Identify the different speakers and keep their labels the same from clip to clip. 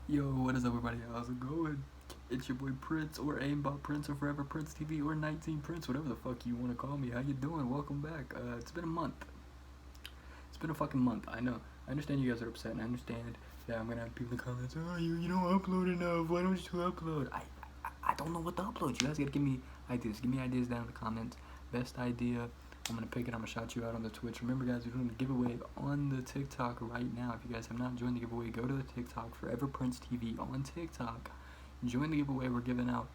Speaker 1: Yo, what is up, everybody? How's it going? It's your boy Prince, or Aimbot Prince, or Forever Prince TV, or 19 Prince, whatever the fuck you want to call me. How you doing? Welcome back. It's been a month. It's been a fucking month. I know. I understand you guys are upset, and I understand that I'm gonna have people in the comments. Oh, you don't upload enough. Why don't you upload? I don't know what to upload. You guys gotta give me ideas. Give me ideas down in the comments. Best idea. I'm gonna pick it. I'm gonna shout you out on the Twitch. Remember, guys, we're doing a giveaway on the TikTok right now. If you guys have not joined the giveaway, go to the TikTok, Forever Prince TV on TikTok. Join the giveaway. We're giving out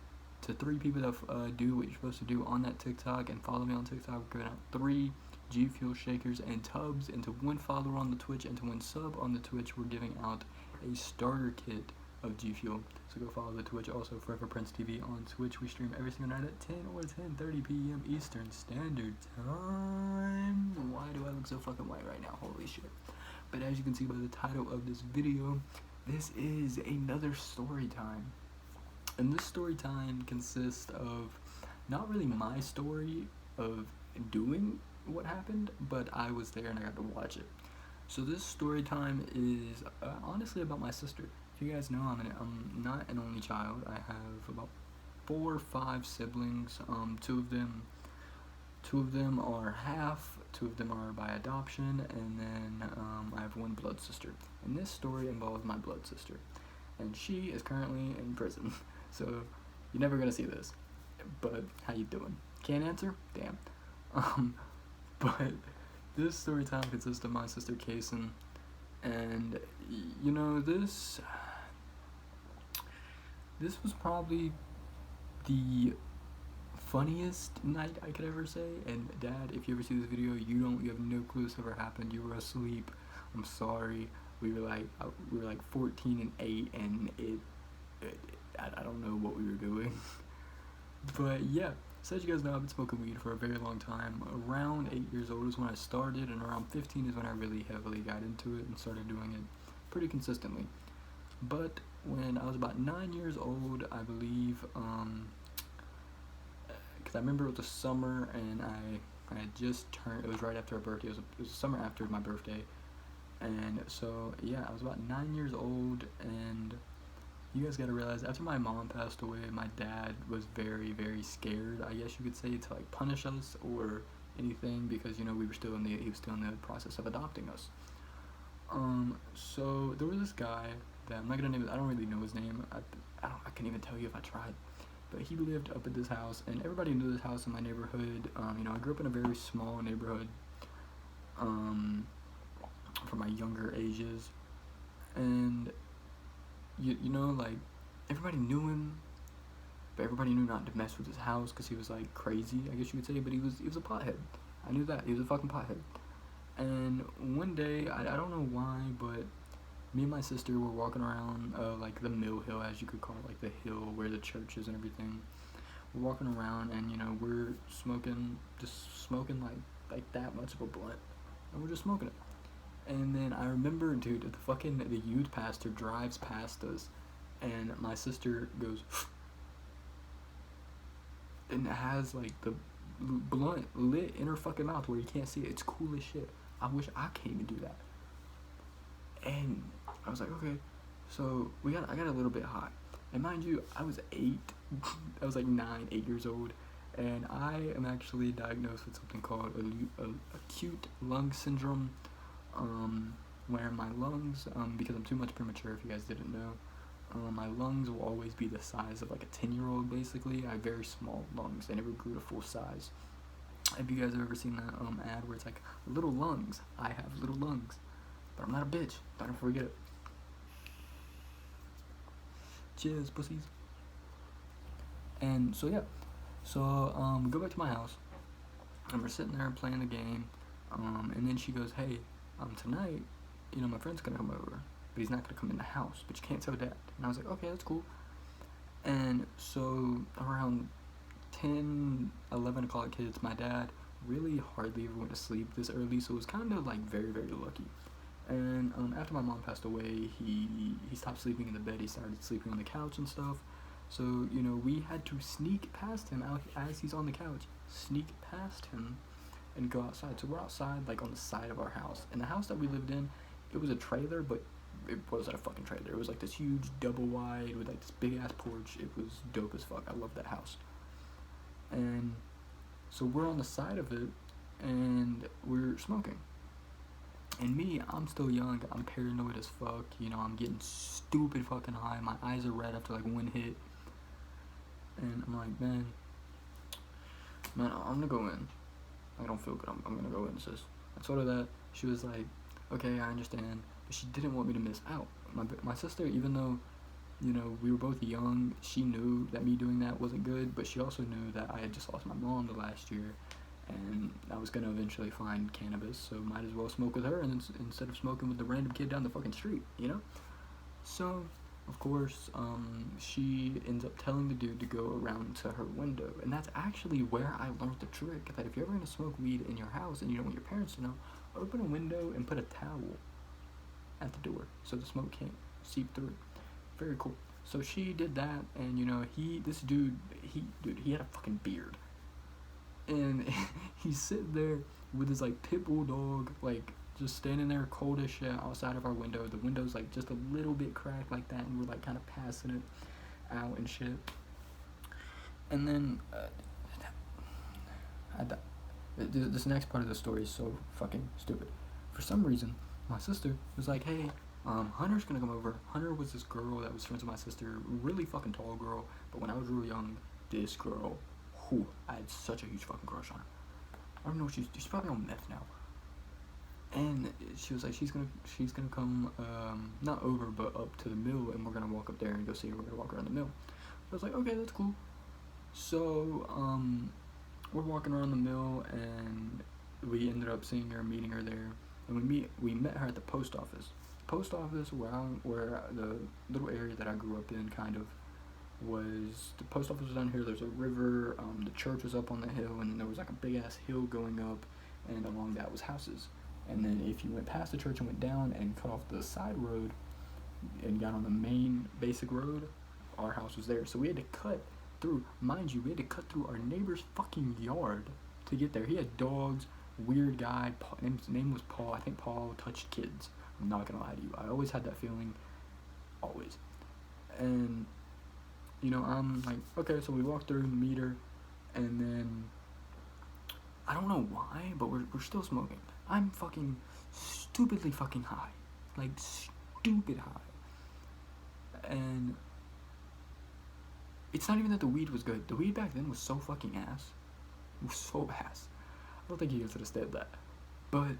Speaker 1: to 3 people that do what you're supposed to do on that TikTok and follow me on TikTok. We're giving out 3 G Fuel shakers and tubs, and to 1 follower on the Twitch and to 1 sub on the Twitch, we're giving out a starter kit of G Fuel. So go follow the Twitch. Also, Forever Prince TV on Twitch. We stream every single night at 10 or 10:30 p.m. Eastern Standard Time. Why do I look so fucking white right now? Holy shit. But as you can see by the title of this video, this is another story time. And this story time consists of not really my story of doing what happened, but I was there and I got to watch it. So this story time is honestly about my sister. If you guys know, I'm not an only child. I have about 4 or 5 siblings. Two of them are half. 2 of them are by adoption, and then I have 1 blood sister. And this story involves my blood sister, and she is currently in prison. So you're never gonna see this. But how you doing? Can't answer? Damn. But this story time consists of my sister Kason, and you know this was probably the funniest night I could ever say. And Dad, if you ever see this video, you have no clue this ever happened. You were asleep. I'm sorry. We were like 14 and 8, and I don't know what we were doing. But yeah, so as you guys know, I've been smoking weed for a very long time. Around 8 years old is when I started, and around 15 is when I really heavily got into it and started doing it pretty consistently. But when I was about 9 years old, I believe, because I remember it was a summer, and I had just turned, it was right after our birthday, it was a summer after my birthday, and so yeah, I was about 9 years old, and you guys gotta realize, after my mom passed away, my dad was very, very scared, I guess you could say, to like punish us or anything, because he was still in the process of adopting us. So there was this guy that I'm not gonna name. I don't really know his name. I can't even tell you if I tried. But he lived up at this house, and everybody knew this house in my neighborhood. I grew up in a very small neighborhood. For my younger ages, and like, everybody knew him, but everybody knew not to mess with his house because he was like crazy, I guess you could say. But he was a pothead. I knew that he was a fucking pothead. And one day, I don't know why, but me and my sister were walking around like the Mill Hill, as you could call it, like the hill where the church is and everything. We're walking around, and we're smoking like that much of a blunt, and we're just smoking it. And then I remember, dude, the youth pastor drives past us, and my sister goes, and it has like the blunt lit in her fucking mouth where you can't see it. It's cool as shit. I wish I can't even do that. And I was like, okay. So I got a little bit hot. And mind you, I was 8. I was like 9, 8 years old. And I am actually diagnosed with something called acute lung syndrome, where my lungs, because I'm too much premature, if you guys didn't know, my lungs will always be the size of like a 10-year-old, basically. I have very small lungs. I never grew to full size. Have you guys ever seen that ad where it's like, little lungs? I have little lungs. But I'm not a bitch. Don't forget it. Cheers, pussies. And so yeah. So we go back to my house, and we're sitting there playing the game. And then she goes, hey, tonight, my friend's gonna come over, but he's not gonna come in the house, but you can't tell Dad. And I was like, okay, that's cool. And so around 10, 11 o'clock hits, my dad really hardly ever went to sleep this early, so it was kind of like very, very lucky. And after my mom passed away, he stopped sleeping in the bed. He started sleeping on the couch and stuff. So we had to sneak past him out as he's on the couch, sneak past him and go outside. So we're outside, like on the side of our house. And the house that we lived in, it was a trailer, but it wasn't a fucking trailer. It was like this huge double wide with like this big ass porch. It was dope as fuck. I love that house. And so we're on the side of it, and we're smoking. And me, I'm still young. I'm paranoid as fuck. You know, I'm getting stupid fucking high. My eyes are red after like one hit. And I'm like, man, I'm gonna go in. I don't feel good. I'm gonna go in, sis. I told her that. She was like, okay, I understand. But she didn't want me to miss out. My sister, even though, you know, we were both young, she knew that me doing that wasn't good, but she also knew that I had just lost my mom the last year, and I was gonna eventually find cannabis, so might as well smoke with her and instead of smoking with the random kid down the fucking street, you know? So, of course, she ends up telling the dude to go around to her window, and that's actually where I learned the trick, that if you're ever gonna smoke weed in your house and you don't want your parents to know, open a window and put a towel at the door so the smoke can't seep through. Very cool. So she did that, and you know, this dude, he had a fucking beard, and he's sitting there with his like pit bull dog, like just standing there cold as shit outside of our window. The window's like just a little bit cracked like that, and we're like kind of passing it out and shit. And then this next part of the story is so fucking stupid. For some reason, my sister was like, hey, Hunter's gonna come over. Hunter was this girl that was friends with my sister, really fucking tall girl, but when I was real young, this girl, I had such a huge fucking crush on her. I don't know what she's probably on meth now. And she was like, she's gonna come, not over, but up to the mill, and we're gonna walk up there and go see her. We're gonna walk around the mill. I was like, okay, that's cool. So, we're walking around the mill, and we ended up seeing her, meeting her there, and we met her at the post office. Post office, where the little area that I grew up in kind of was, the post office was down here, there's a river, the church was up on the hill, and there was like a big ass hill going up, and along that was houses. And then if you went past the church and went down and cut off the side road and got on the main basic road, our house was there. So we had to cut through, mind you, we had to cut through our neighbor's fucking yard to get there. He had dogs, weird guy, his name was Paul. I think Paul touched kids. I'm not gonna lie to you. I always had that feeling, always. And, you know, I'm like, okay, so we walked through, meet her, and then, I don't know why, but we're still smoking. I'm fucking stupidly fucking high. Like, stupid high. And it's not even that the weed was good. The weed back then was so fucking ass. It was so ass. I don't think you guys would have said that. But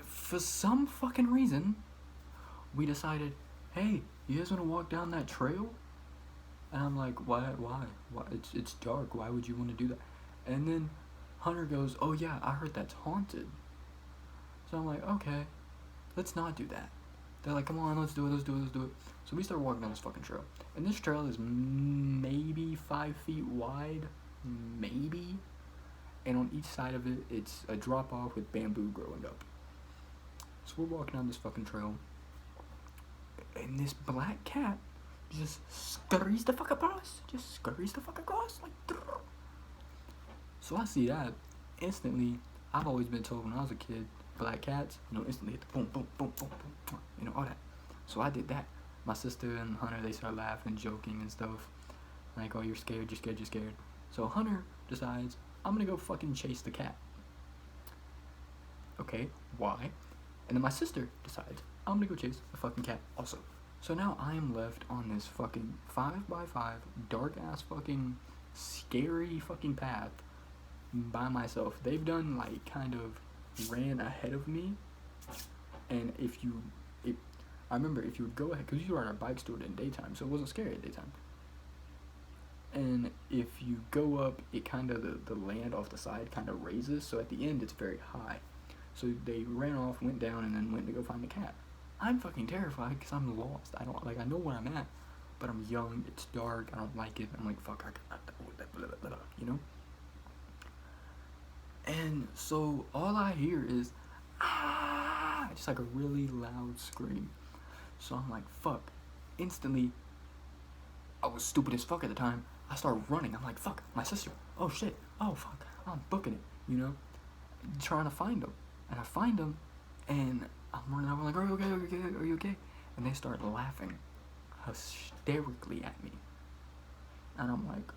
Speaker 1: for some fucking reason, we decided, hey, you guys want to walk down that trail? And I'm like, why? It's dark. Why would you want to do that? And then Hunter goes, oh yeah, I heard that's haunted. So I'm like, okay, let's not do that. They're like, come on, let's do it. So we start walking down this fucking trail. And this trail is maybe 5 feet wide, maybe. And on each side of it, it's a drop off with bamboo growing up. So we're walking down this fucking trail. And this black cat just scurries the fuck across. Like, so I see that. Instantly, I've always been told when I was a kid, black cats, you know, instantly hit the boom, boom, boom, boom, boom, you know, all that. So I did that. My sister and Hunter, they started laughing, joking and stuff. Like, oh, you're scared. So Hunter decides, I'm gonna go fucking chase the cat. Okay, why? And then my sister decides, I'm gonna go chase the fucking cat also. So now I am left on this fucking 5x5, dark ass fucking, scary fucking path by myself. They've done like kind of ran ahead of me, and I remember if you would go ahead, because you were on our bikes to it in daytime, so it wasn't scary at daytime. And if you go up, it kind of, the land off the side kind of raises, so at the end it's very high. So they ran off, went down, and then went to go find the cat. I'm fucking terrified because I'm lost. I know where I'm at, but I'm young, it's dark, I don't like it. I'm like, fuck, you know? And so all I hear is, just like a really loud scream. So I'm like, fuck. Instantly, I was stupid as fuck at the time. I start running. I'm like, fuck, my sister. Oh shit. Oh fuck. I'm booking it, you know? Trying to find him. And I find him, and I'm running over like, are you okay? and they start laughing hysterically at me. And I'm like,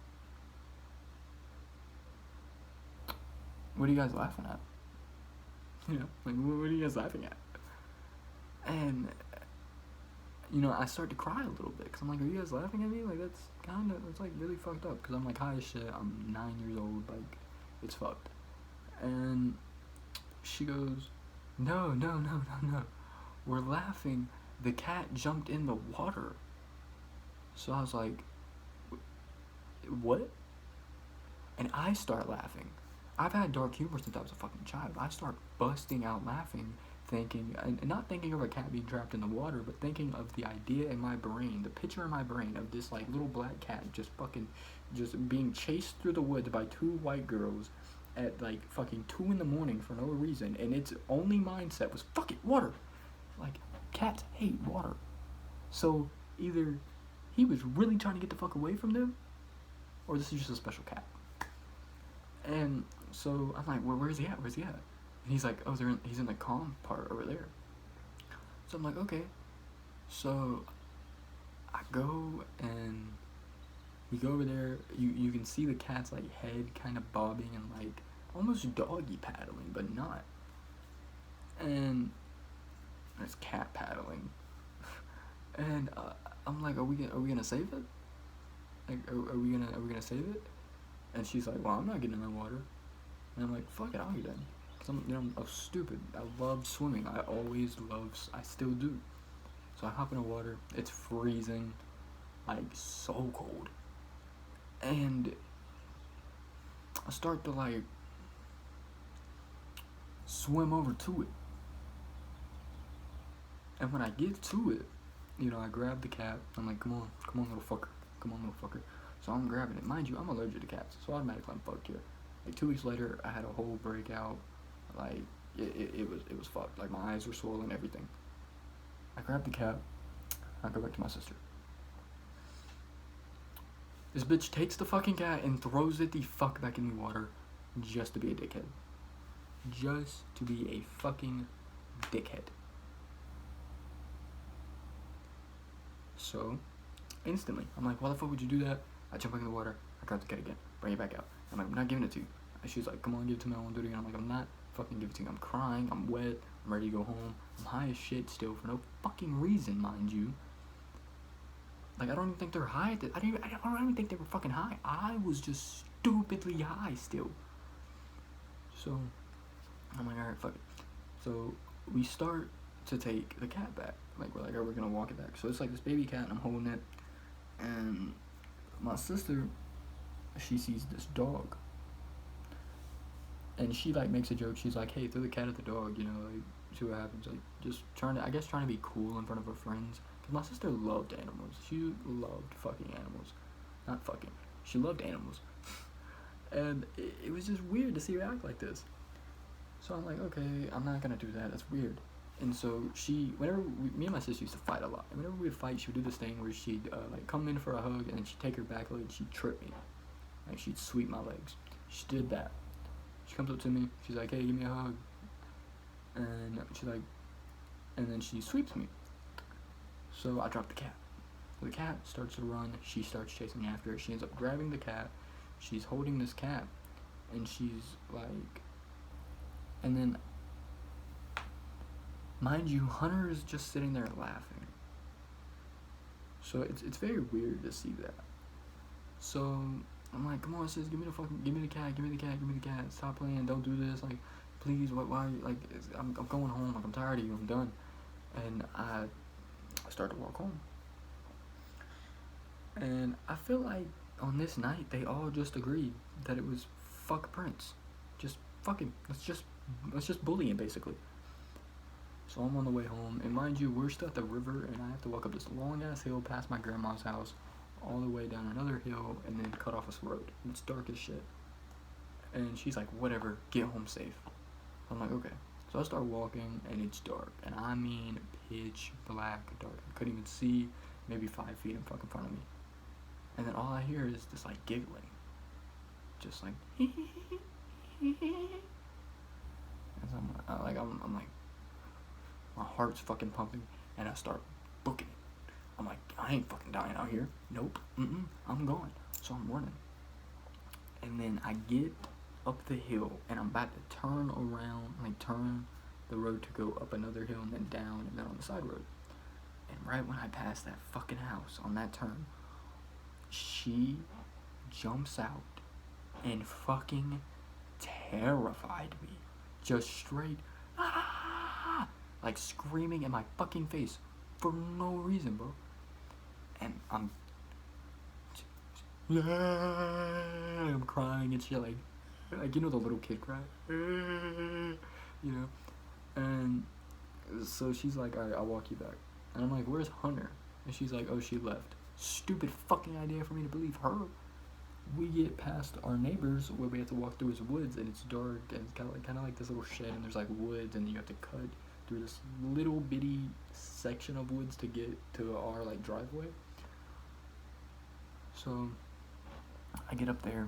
Speaker 1: what are you guys laughing at? You know, like, what are you guys laughing at? And, you know, I start to cry a little bit, because I'm like, are you guys laughing at me? Like, that's like really fucked up, because I'm like high as shit, I'm 9 years old, like, it's fucked. And she goes, no, we're laughing, the cat jumped in the water. So I was like, what? And I start laughing. I've had dark humor since I was a fucking child. I start busting out laughing, thinking, and not thinking of a cat being trapped in the water, but thinking of the idea in my brain, the picture in my brain of this like little black cat just being chased through the woods by 2 white girls at like fucking 2 in the morning for no reason, and its only mindset was, fuck it, water. Like, cats hate water. So either he was really trying to get the fuck away from them, or this is just a special cat. And so I'm like, well, where's he at? And he's like, oh, he's in the calm part over there. So I'm like, okay. So I go and we go over there. You can see the cat's like head kind of bobbing and like almost doggy paddling, but not. And it's cat paddling. And I'm like, are we gonna save it? Like, are we gonna save it? And she's like, well, I'm not getting in the water. And I'm like, fuck it, I'll get in. Cause I'm stupid. I love swimming. I still do. So I hop in the water. It's freezing, like so cold. And I start to like swim over to it. And when I get to it, you know, I grab the cat. I'm like, come on, little fucker. So I'm grabbing it. Mind you, I'm allergic to cats, so automatically I'm fucked here. Like 2 weeks later, I had a whole breakout. Like it was fucked. Like my eyes were swollen, everything. I grab the cat. I go back to my sister. This bitch takes the fucking cat and throws it the fuck back in the water, just to be a dickhead. Just to be a fucking dickhead. So, instantly, I'm like, why the fuck would you do that? I jump back in the water, I grab the cat again, bring it back out. I'm like, I'm not giving it to you. And she's like, come on, give it to me, I won't do it again. I'm like, I'm not fucking giving it to you. I'm crying, I'm wet, I'm ready to go home. I'm high as shit still for no fucking reason, mind you. Like, I don't even think they're high. I don't even think they were fucking high. I was just stupidly high still. So, I'm like, alright, fuck it. So, we start to take the cat back. Like, we're like, oh, we're gonna walk it back. So it's like this baby cat, and I'm holding it. And my sister, she sees this dog. And she, like, makes a joke. She's like, hey, throw the cat at the dog, you know, like, see what happens. Like, just trying to be cool in front of her friends. Because my sister loved animals. She loved fucking animals. Not fucking. She loved animals. And it was just weird to see her act like this. So I'm like, okay, I'm not gonna do that. That's weird. And so me and my sister used to fight a lot. And whenever we would fight, she would do this thing where she'd like come in for a hug, and then she'd take her back leg, she'd trip me. Like, she'd sweep my legs. She did that. She comes up to me, she's like, hey, give me a hug. And and then she sweeps me. So I drop the cat. So the cat starts to run, she starts chasing after her. She ends up grabbing the cat, she's holding this cat, and she's like, and then, mind you, Hunter is just sitting there laughing. So it's very weird to see that. So I'm like, come on, sis, give me the cat, stop playing, don't do this, like, please, why, like, I'm going home, like, I'm tired of you, I'm done. And I start to walk home. And I feel like on this night, they all just agreed that it was fuck Prince. Just fuck him. Let's just bully him, basically. So I'm on the way home, and mind you, we're still at the river, and I have to walk up this long-ass hill past my grandma's house, all the way down another hill, and then cut off this road. It's dark as shit. And she's like, whatever, get home safe. I'm like, okay. So I start walking, and it's dark, and I mean pitch black dark. I couldn't even see maybe 5 feet in fucking front of me. And then all I hear is this, like, giggling. Just like, and so I'm like, my heart's fucking pumping, and I start booking it. I'm like, I ain't fucking dying out here. Nope. I'm going. So I'm running. And then I get up the hill, and I'm about to turn around, like turn the road to go up another hill and then down and then on the side road. And right when I pass that fucking house on that turn, she jumps out and fucking terrified me. Just straight, ah, like screaming in my fucking face for no reason, bro. And I'm crying and shit, like you know the little kid cry, you know. And so she's like, alright, I'll walk you back. And I'm like, where's Hunter? And she's like, oh, she left. Stupid fucking idea for me to believe her. We get past our neighbors where we have to walk through his woods, and it's dark, and it's kind of like this little shed, and there's like woods, and you have to cut through this little bitty section of woods to get to our like driveway. So I get up there,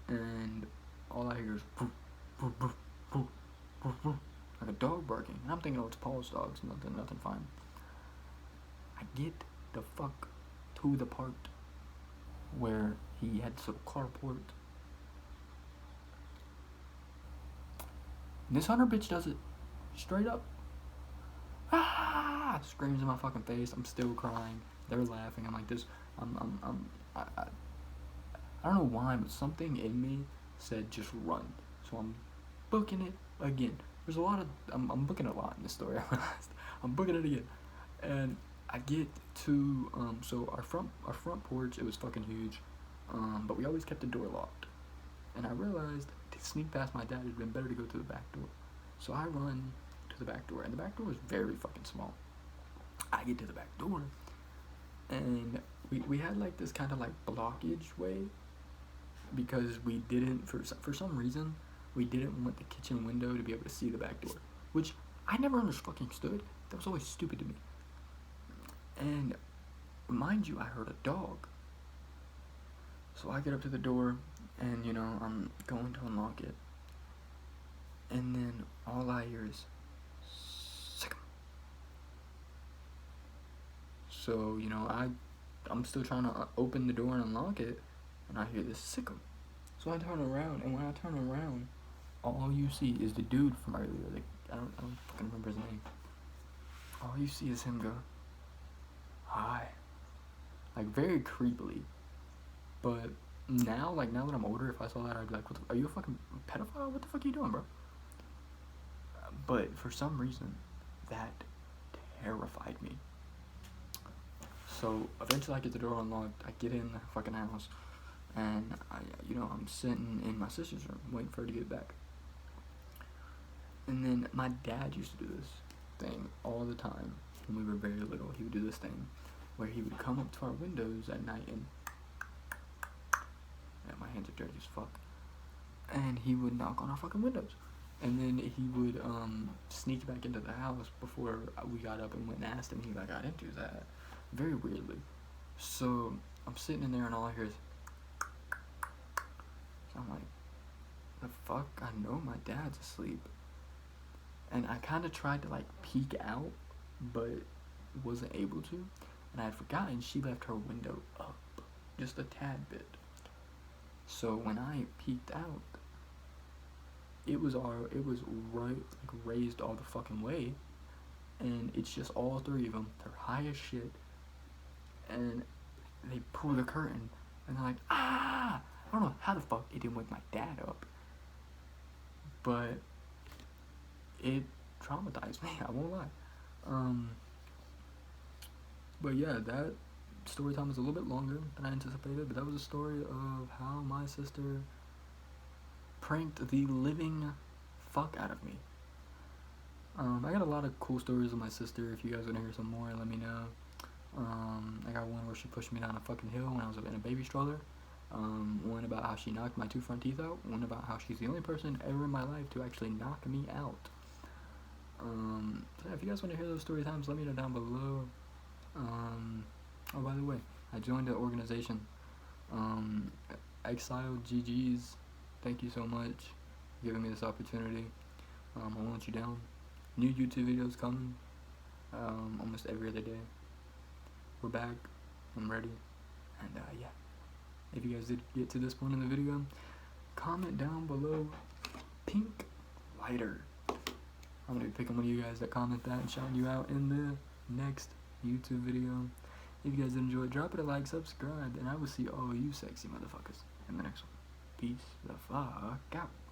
Speaker 1: and all I hear is boo, boo, boo, boo, boo, boo, like a dog barking. And I'm thinking, oh, it's Paul's dogs, nothing fine. I get the fuck to the part where he had this little carport. This Hunter bitch does it straight up. Ah! Screams in my fucking face. I'm still crying. They're laughing. I'm like this. I don't know why, but something in me said just run. So I'm booking it again. There's a lot of I'm booking a lot in this story. I'm booking it again, and I get to so our front porch, it was fucking huge, but we always kept the door locked. And I realized to sneak past my dad, it'd been better to go to the back door. So I run to the back door, and the back door was very fucking small. I get to the back door, and we had like this kind of like blockage way, because we didn't, for some reason, we didn't want the kitchen window to be able to see the back door, which I never understood. That was always stupid to me. And mind you, I heard a dog. So I get up to the door, and you know, I'm going to unlock it, and then all I hear is sick. So you know, I'm still trying to open the door and unlock it, and I hear this sickum. So I turn around, and when I turn around, all you see is the dude from earlier. Like, I don't fucking remember his name. All you see is him go, hi. Like, very creepily. But now that I'm older, if I saw that, I'd be like, are you a fucking pedophile? What the fuck are you doing, bro? But for some reason, that terrified me. So eventually I get the door unlocked, I get in the fucking house, and I'm sitting in my sister's room waiting for her to get back. And then my dad used to do this thing all the time when we were very little. He would do this thing where he would come up to our windows at night and my hands are dirty as fuck. And he would knock on our fucking windows. And then he would sneak back into the house before we got up and went and asked him. He got into that very weirdly. So I'm sitting in there and all I hear is, so I'm like, the fuck? I know my dad's asleep. And I kind of tried to like peek out, but wasn't able to. And I had forgotten she left her window up just a tad bit. So when I peeked out, it was right, like raised all the fucking way, and it's just all three of them. They're high as shit, and they pull the curtain, and they're like, ah! I don't know how the fuck it didn't wake my dad up, but it traumatized me. I won't lie. But yeah, that story time is a little bit longer than I anticipated, but that was a story of how my sister pranked the living fuck out of me. I got a lot of cool stories with my sister. If you guys want to hear some more, let me know. I got one where she pushed me down a fucking hill when I was in a baby stroller. One about how she knocked my 2 front teeth out. One about how she's the only person ever in my life to actually knock me out. So yeah, if you guys want to hear those story times, let me know down below. Oh, by the way, I joined an organization, Exiled GGs. Thank you so much for giving me this opportunity. I want you down. New YouTube videos coming almost every other day. we're back. I'm ready. And yeah, if you guys did get to this point in the video, comment down below pink lighter. I'm gonna be picking one of you guys that comment that and shouting you out in the next YouTube video. If you guys did enjoy, drop it a like, subscribe, and I will see all you sexy motherfuckers in the next one. Peace the fuck out.